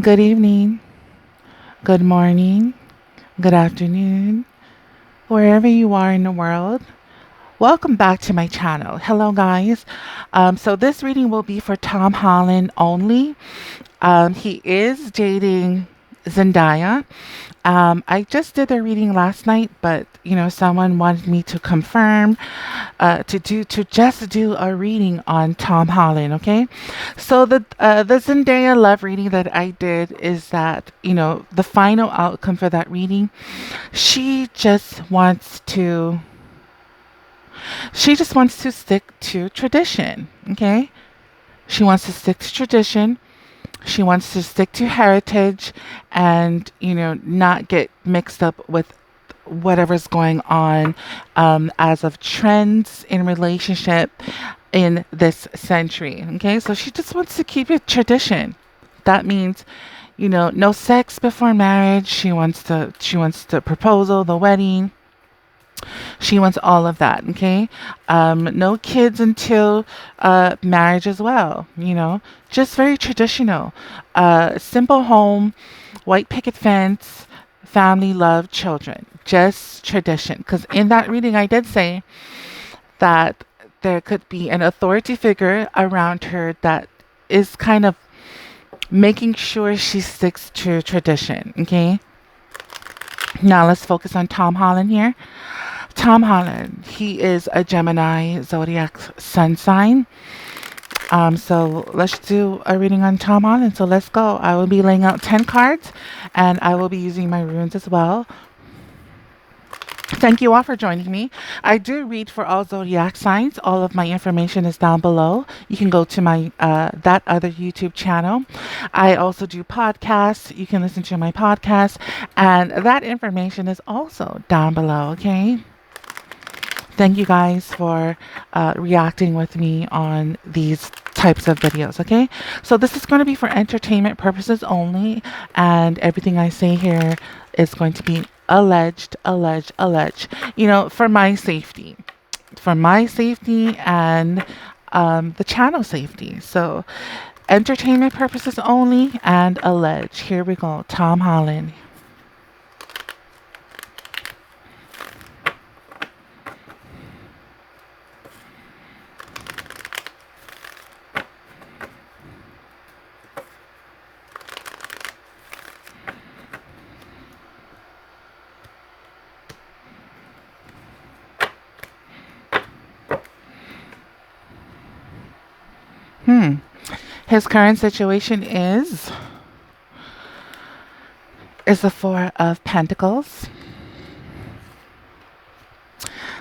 Good evening, good morning, good afternoon, wherever you are in the world. Welcome back to my channel. Hello, guys. So this reading will be for Tom Holland only. He is dating Zendaya. I just did the reading last night, but someone wanted me to confirm to just do a reading on Tom Holland. Okay, so the Zendaya love reading that I did is that the final outcome for that reading. She just wants to she just wants to stick to tradition. Okay, she wants to stick to tradition. She wants to stick to heritage and, not get mixed up with whatever's going on as of trends in relationship in this century. Okay, so she just wants to keep it tradition. That means, no sex before marriage. She wants the proposal, the wedding. She wants all of that. Okay, no kids until marriage as well. Just very traditional. Simple home, white picket fence, family, love, children. Just tradition. Because in that reading, I did say that there could be an authority figure around her that is kind of making sure she sticks to tradition. Okay. Now let's focus on Tom Holland here. Tom Holland, he is a Gemini zodiac sun sign. So let's do a reading on Tom Holland. So let's go. I will be laying out 10 cards and I will be using my runes as well. Thank you all for joining me. I do read for all zodiac signs. All of my information is down below. You can go to my that other YouTube channel. I also do podcasts. You can listen to my podcast, and that information is also down below. Okay. Thank you guys for reacting with me on these types of videos. Okay, so this is going to be for entertainment purposes only, and everything I say here is going to be alleged, for my safety, and the channel safety. So entertainment purposes only and alleged. Here we go. Tom Holland. Hmm. His current situation is the Four of Pentacles,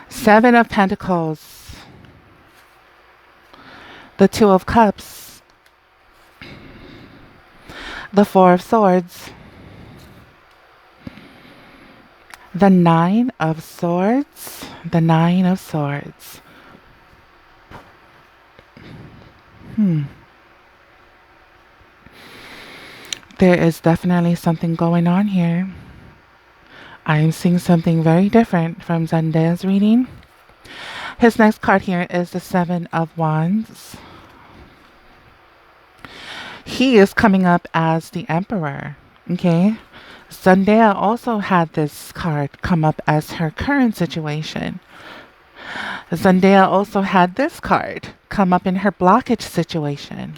Seven of Pentacles, the Two of Cups, the Four of Swords, the Nine of Swords, the Nine of Swords. There is definitely something going on here. I am seeing something very different from Zendaya's reading. His next card here is the Seven of Wands. He is coming up as the Emperor. Okay. Zendaya also had this card come up as her current situation. Zendaya also had this card come up in her blockage situation.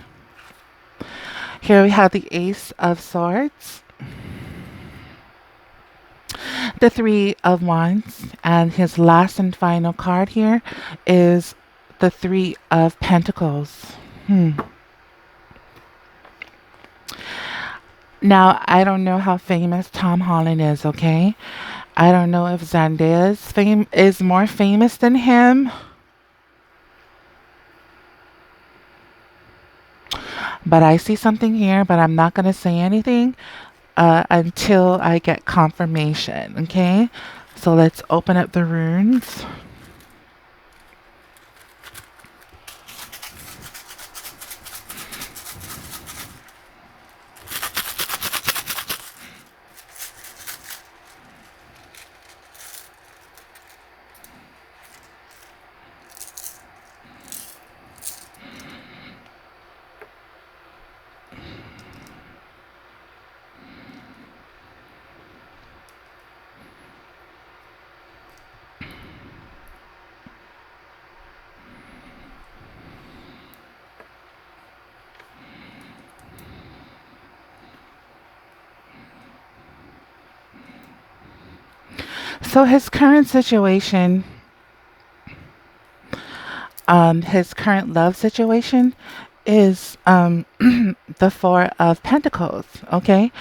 Here we have the Ace of Swords, the Three of Wands, and his last and final card here is the Three of Pentacles. Now, I don't know how famous Tom Holland is, okay? I don't know if Zendaya's fame is more famous than him. But I see something here, but I'm not going to say anything until I get confirmation, okay? So let's open up the runes. So his current situation, his current love situation is the Four of Pentacles. Okay.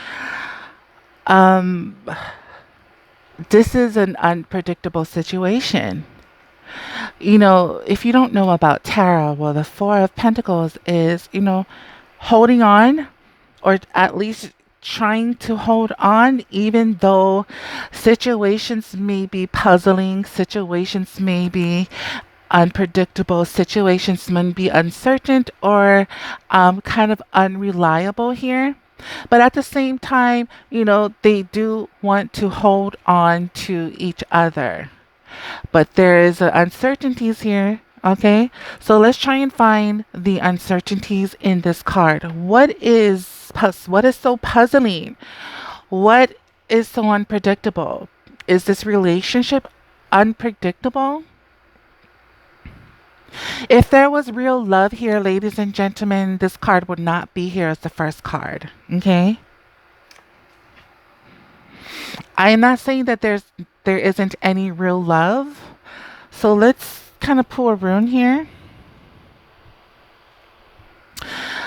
Um, this is an unpredictable situation. You know, if you don't know about tarot, well, the Four of Pentacles is, you know, holding on, or at least trying to hold on, even though situations may be puzzling, situations may be unpredictable, situations may be uncertain or kind of unreliable here. But at the same time, you know, they do want to hold on to each other. But there is uncertainties here. Okay, so let's try and find the uncertainties in this card. What is so puzzling? What is so unpredictable? Is this relationship unpredictable? If there was real love here, ladies and gentlemen, this card would not be here as the first card. Okay, I am not saying that there isn't any real love. So let's kind of pull a rune here.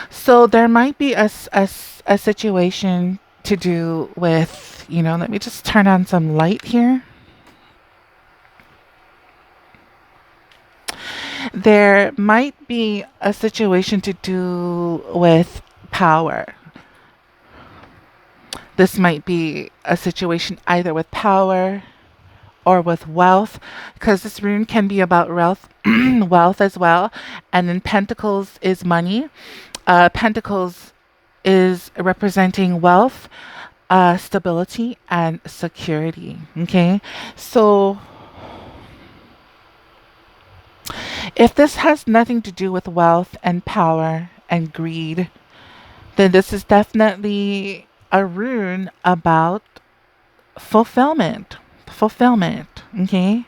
So there might be a situation to do with, you know, let me just turn on some light here. There might be a situation to do with power. This might be a situation either with power or with wealth, because this rune can be about wealth, wealth as well. And then Pentacles is money. Pentacles is representing wealth, stability, and security. Okay, so if this has nothing to do with wealth and power and greed, then this is definitely a rune about fulfillment. Fulfillment. Okay,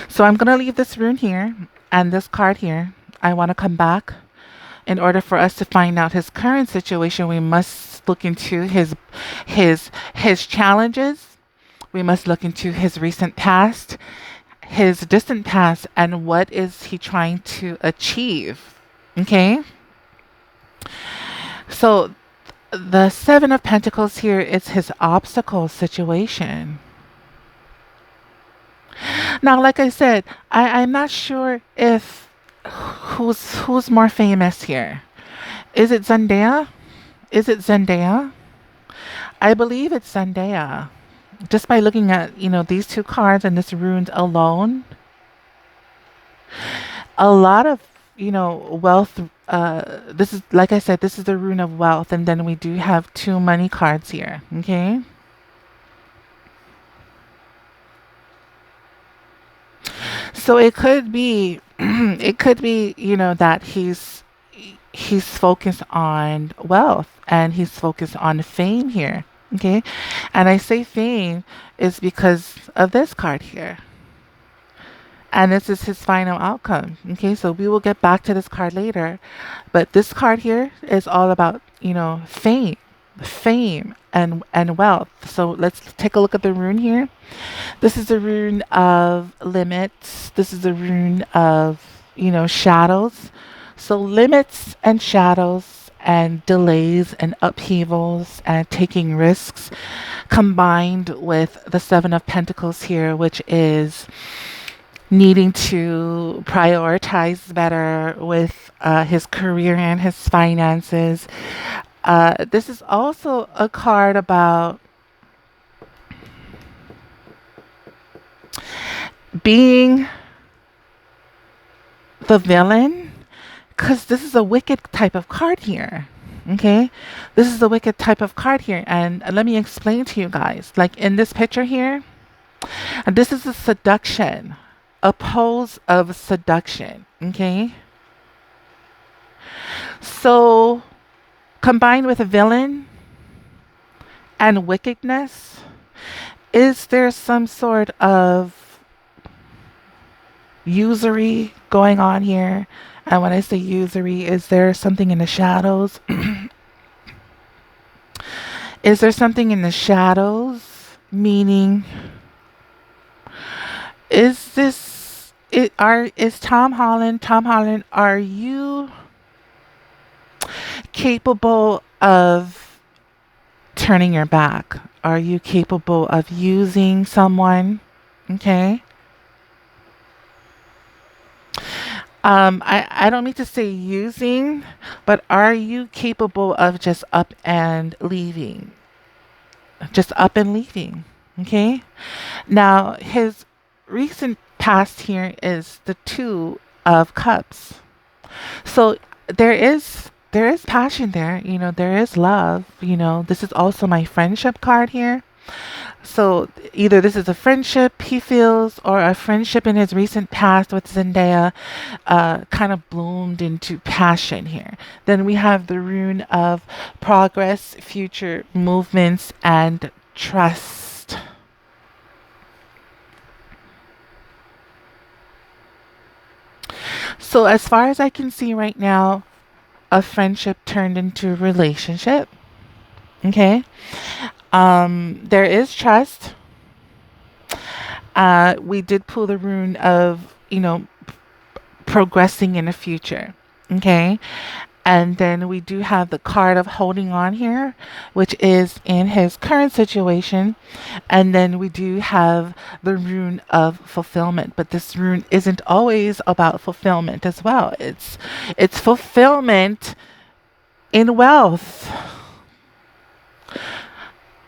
so I'm gonna leave this rune here and this card here. I want to come back. In order for us to find out his current situation, we must look into his challenges. We must look into his recent past, his distant past, and what is he trying to achieve. Okay? So the Seven of Pentacles here is his obstacle situation. Now, like I said, I'm not sure if who's more famous here. Is it Zendaya? Is it Zendaya? I believe it's Zendaya. Just by looking at, you know, these two cards and this rune alone, a lot of, you know, wealth. This is, like I said, this is the rune of wealth, and then we do have two money cards here. Okay. So it could be, it could be, you know, that he's focused on wealth and he's focused on fame here. Okay. And I say fame is because of this card here. And this is his final outcome. Okay. So we will get back to this card later. But this card here is all about, you know, fame and wealth. So let's take a look at the rune here. This is the rune of limits. This is the rune of, you know, shadows. So limits and shadows and delays and upheavals and taking risks, combined with the Seven of Pentacles here, which is needing to prioritize better with his career and his finances. This is also a card about being the villain, because this is a wicked type of card here. Okay, this is a wicked type of card here, and let me explain to you guys. Like in this picture here, this is a seduction, a pose of seduction. Okay, so combined with a villain and wickedness, is there some sort of usury going on here? And when I say usury, is there something in the shadows? Is there something in the shadows Meaning, is Tom Holland, are you capable of turning your back? Are you capable of using someone? Okay. I don't mean to say using, but are you capable of just up and leaving? Just up and leaving. Okay. Now, his recent past here is the Two of Cups. So there is passion there, there is love, This is also my friendship card here. So either this is a friendship he feels or a friendship in his recent past with Zendaya kind of bloomed into passion here. Then we have the rune of progress, future movements, and trust. So as far as I can see right now, a friendship turned into a relationship. Okay. There is trust. We did pull the rune of, progressing in the future. Okay. And then we do have the card of holding on here, which is in his current situation. And then we do have the rune of fulfillment. But this rune isn't always about fulfillment as well. It's fulfillment in wealth,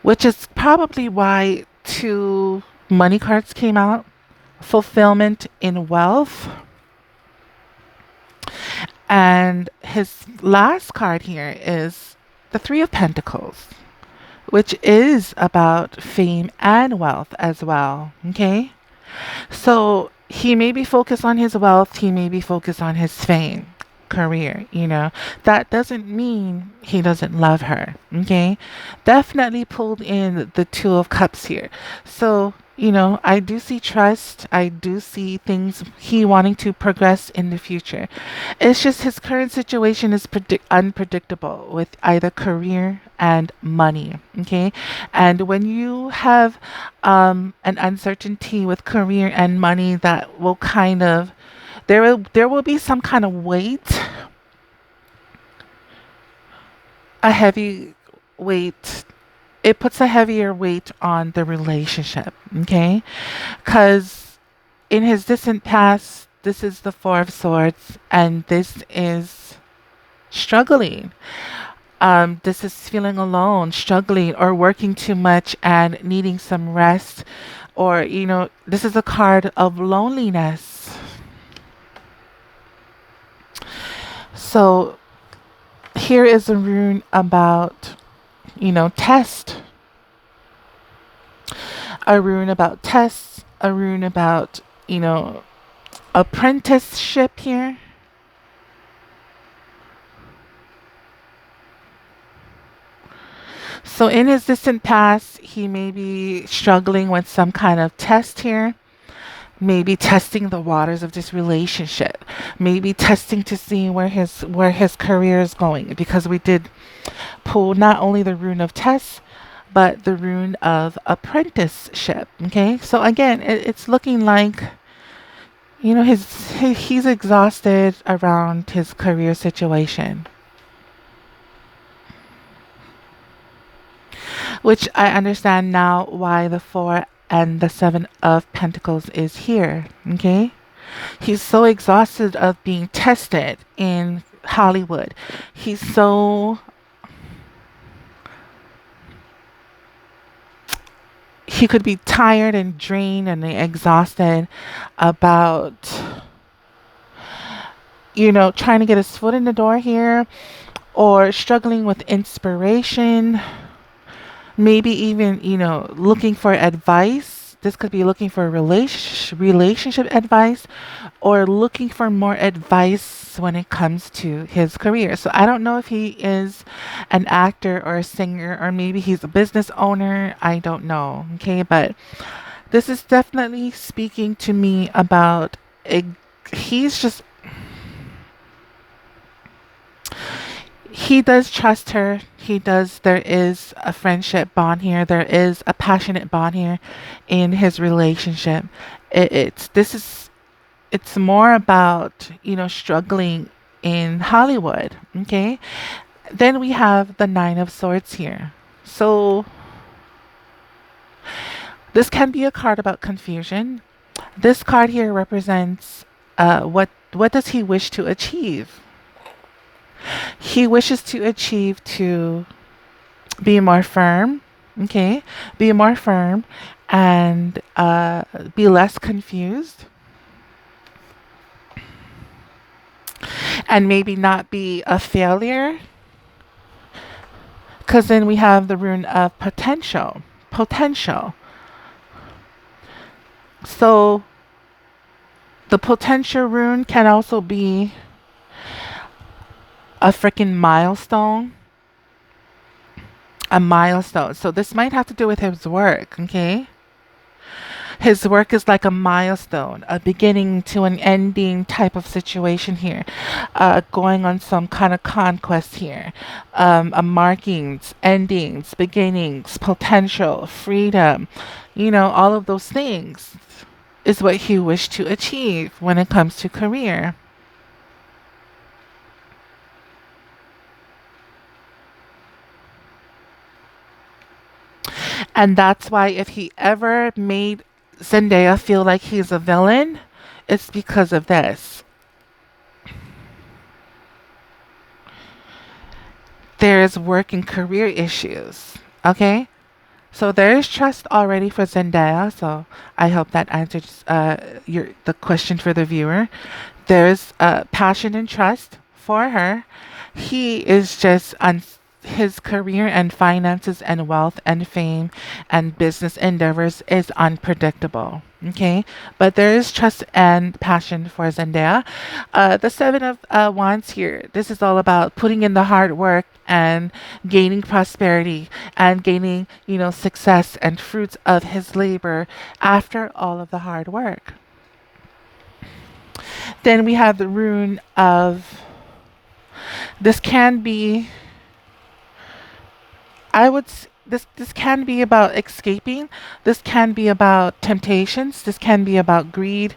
which is probably why two money cards came out. Fulfillment in wealth. And his last card here is the Three of Pentacles, which is about fame and wealth as well. Okay. So he may be focused on his wealth, he may be focused on his fame, career. That doesn't mean he doesn't love her. Okay. Definitely pulled in the Two of Cups here. So, I do see trust. I do see things he wanting to progress in the future. It's just his current situation is unpredictable with either career and money. Okay. And when you have an uncertainty with career and money, that will kind of there will be some kind of weight, a heavy weight. It puts a heavier weight on the relationship. Okay. Because in his distant past, this is the Four of Swords, and this is struggling. This is feeling alone, struggling, or working too much and needing some rest. Or, this is a card of loneliness. So here is a rune about, test. A rune about tests. A rune about, apprenticeship here. So in his distant past, he may be struggling with some kind of test here. Maybe testing the waters of this relationship. Maybe testing to see where his career is going. Because we did pull not only the rune of test, but the rune of apprenticeship. Okay, so again, it's looking like he's exhausted around his career situation, which I understand now why the Four and the Seven of Pentacles is here. Okay, he's so exhausted of being tested in Hollywood. He could be tired and drained and exhausted about trying to get his foot in the door here, or struggling with inspiration, maybe even looking for advice. This could be looking for relationship advice, or looking for more advice when it comes to his career. So I don't know if he is an actor or a singer, or maybe he's a business owner. I don't know. Okay, but this is definitely speaking to me about he's just he does trust her. There is a friendship bond here. There is a passionate bond here in his relationship. It's more about, struggling in Hollywood. Okay. Then we have the Nine of Swords here. So this can be a card about confusion. This card here represents what does he wish to achieve? He wishes to achieve to be more firm, okay? Be more firm and be less confused and maybe not be a failure. Because then we have the rune of potential. Potential. So the potential rune can also be a freaking milestone. A milestone. So this might have to do with his work, okay? His work is like a milestone, a beginning to an ending type of situation here, going on some kind of conquest here, a markings, endings, beginnings, potential, freedom, all of those things is what he wished to achieve when it comes to career. And that's why if he ever made Zendaya feel like he's a villain, it's because of this. There's work and career issues. Okay? So there is trust already for Zendaya. So I hope that answers the question for the viewer. There's passion and trust for her. He is just on his career and finances and wealth and fame and business endeavors is unpredictable. Okay, but there is trust and passion for Zendaya. The Seven of Wands here. This is all about putting in the hard work and gaining prosperity and gaining, success and fruits of his labor after all of the hard work. Then we have the rune of this can be this can be about escaping. This can be about temptations. This can be about greed,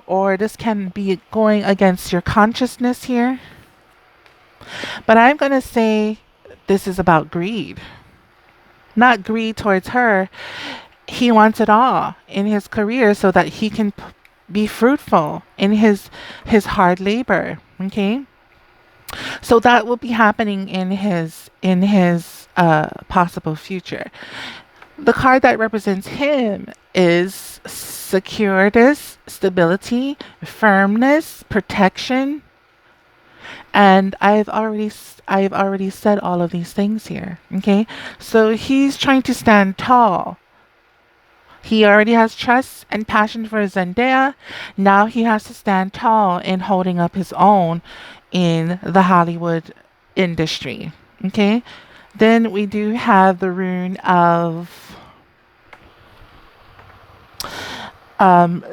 or this can be going against your consciousness here. But I'm going to say this is about greed. Not greed towards her. He wants it all in his career so that he can be fruitful in his hard labor. Okay? So that will be happening in his possible future. The card that represents him is secureness, stability, firmness, protection, and I've already said all of these things here. Okay, so he's trying to stand tall. He already has trust and passion for Zendaya. Now he has to stand tall in holding up his own in the Hollywood industry. Okay. Then we do have the rune of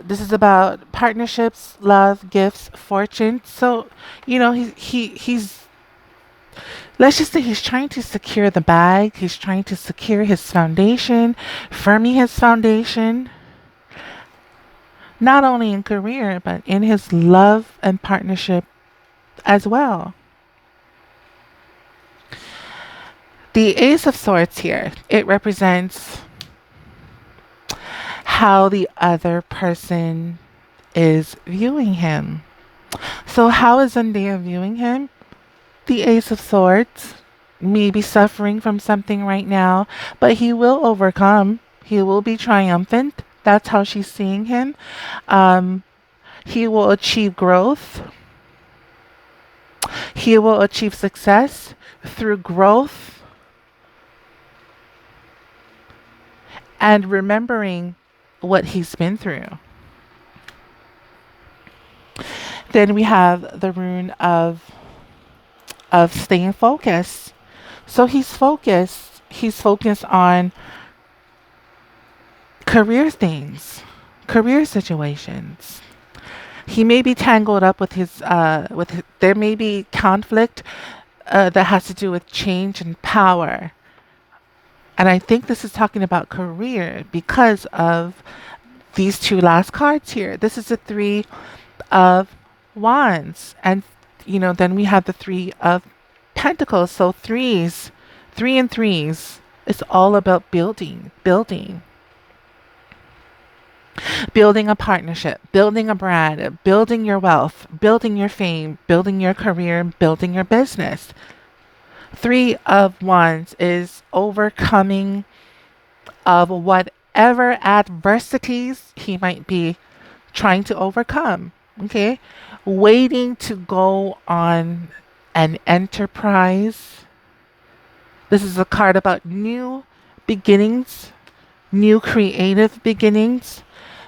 this is about partnerships, love, gifts, fortune. So, he's let's just say he's trying to secure the bag. He's trying to secure his foundation, firming his foundation, not only in career, but in his love and partnership as well. The Ace of Swords here, it represents how the other person is viewing him. So how is Zendaya viewing him? The Ace of Swords may be suffering from something right now, but he will overcome. He will be triumphant. That's how she's seeing him. He will achieve growth. He will achieve success through growth and remembering what he's been through. Then we have the rune of staying focused. So he's focused. He's focused on career things, career situations. He may be tangled up with there may be conflict that has to do with change and power. And I think this is talking about career because of these two last cards here. This is the Three of Wands. And, then we have the Three of Pentacles. So threes, three and threes. It's all about building a partnership, building a brand, building your wealth, building your fame, building your career, building your business. Three of Wands is overcoming of whatever adversities he might be trying to overcome. Okay. Waiting to go on an enterprise. This is a card about new beginnings, new creative beginnings.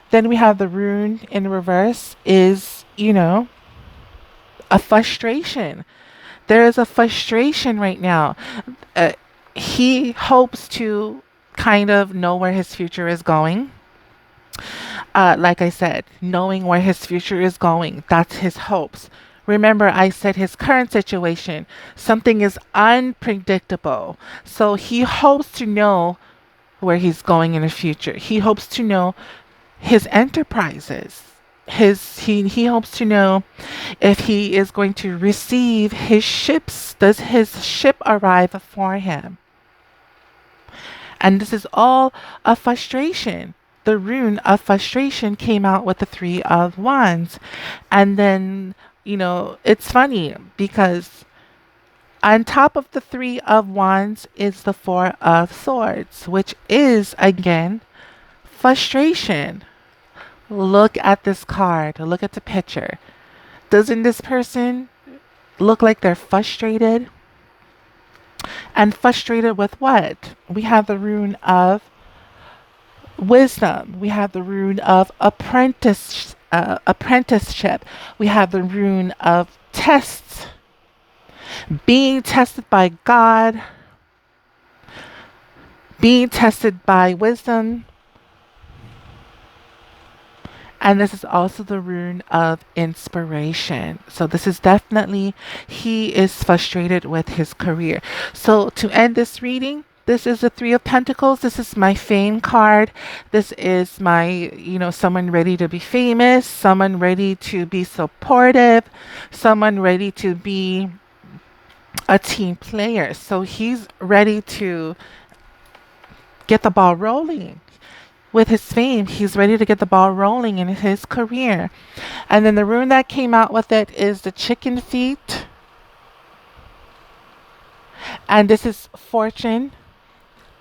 Then we have the rune in reverse is, a frustration. There is a frustration right now. Uh, he hopes to kind of know where his future is going. Like I said, knowing where his future is going, that's his hopes. Remember, I said his current situation, something is unpredictable. So he hopes to know where he's going in the future. He hopes to know his enterprises. He hopes to know if he is going to receive his ships. Does his ship arrive for him? And this is all a frustration. The rune of frustration came out with the Three of Wands. And then, it's funny because on top of the Three of Wands is the Four of Swords, which is, again, frustration. Look at this card. Look at the picture. Doesn't this person look like they're frustrated? And frustrated with what? We have the rune of wisdom. We have the rune of apprenticeship. We have the rune of tests. Being tested by God. Being tested by wisdom. And this is also the rune of inspiration. So this is definitely, he is frustrated with his career. So to end this reading, this is the Three of Pentacles. This is my fame card. This is my, someone ready to be famous, someone ready to be supportive, someone ready to be a team player. So he's ready to get the ball rolling. With his fame, he's ready to get the ball rolling in his career. And then the rune that came out with it is the chicken feet. And this is fortune.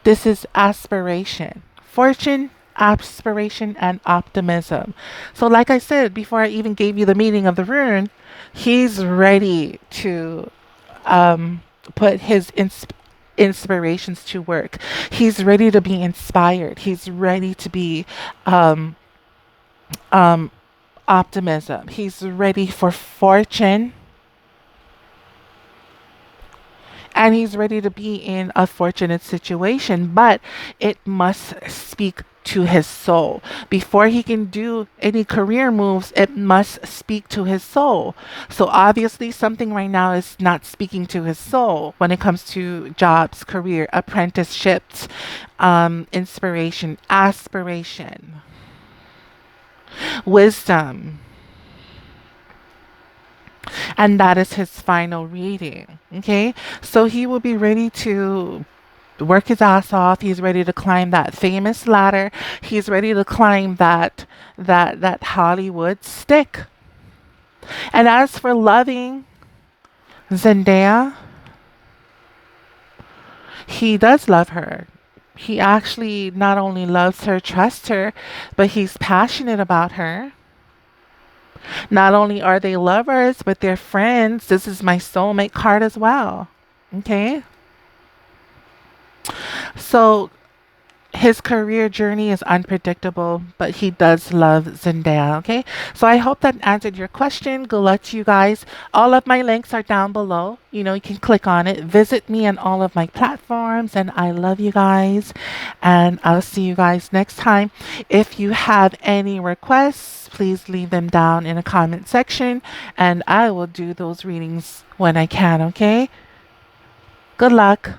This is aspiration. Fortune, aspiration, and optimism. So like I said, before I even gave you the meaning of the rune, he's ready to put his inspirations to work. He's ready to be inspired. He's ready to be optimism. He's ready for fortune. And he's ready to be in a fortunate situation, but it must speak to his soul. Before he can do any career moves, it must speak to his soul. So obviously something right now is not speaking to his soul when it comes to jobs, career, apprenticeships, inspiration, aspiration, wisdom. And that is his final reading. Okay. So he will be ready to work his ass off. He's ready to climb that famous ladder. He's ready to climb that Hollywood stick. And as for loving Zendaya, he does love her. He actually not only loves her, trusts her, but he's passionate about her. Not only are they lovers, but they're friends. This is my soulmate card as well. Okay. So his career journey is unpredictable, but he does love Zendaya. Okay. So I hope that answered your question. Good luck to you guys. All of my links are down below. You can click on it. Visit me on all of my platforms. And I love you guys. And I'll see you guys next time. If you have any requests, please leave them down in the comment section. And I will do those readings when I can. Okay. Good luck.